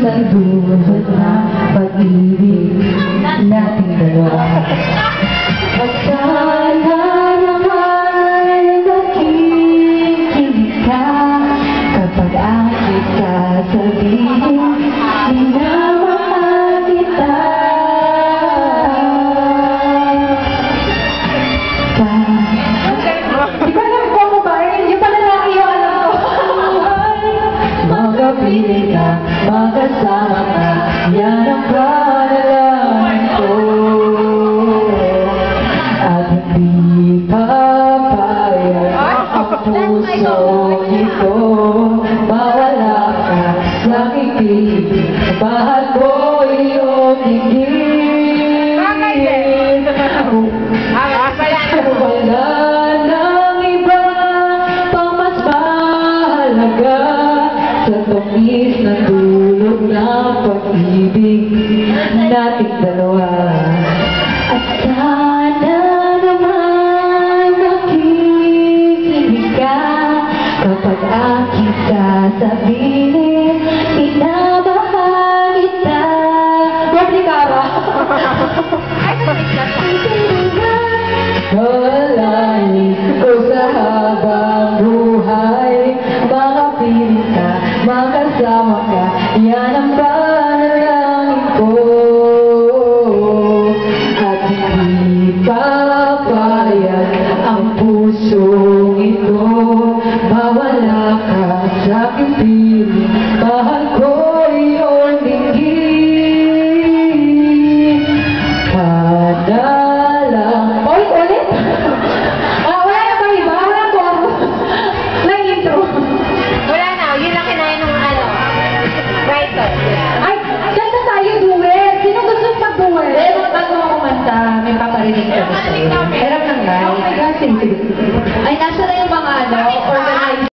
isang dulot na pag-ibig nating dalawa. At sana naman nakikinig ka kapag aking sasabihin minamahal kita. Di ba alam ko mo ba? Yung pala laki yung alam ko. Magkapiling ka, magkasama ka, yan ang panalangin ko. At hindi papayag ang puso ito, mawala ka sa aking piling, mahal ko iyong higit. Wala nang iba pang mas mahalaga sa tamis na dulot ng pag-ibig nating dalawa. At sana naman nakikinig ka kapag aking sasabihin minamahal kita. Wabli Kara! Malalis ko sa habang buhay, makapiling ka, makasama ka, yan ang panalangin ko. At hindi papayag ang pusong ito, mawala ka sa aking piling, mahal ko iyong dinggin. Padalang ulit! Wala na ba iba? Wala ko ako. May intro. Wala na, yun lang kinain ng writer. Ay, kanta tayo duet. Sino gusto mag-duet? Bago ako kumanta, may paparinig ko gusto. Meron ng guys. Oh my gosh, sige. Ay, nasa na yung mga organized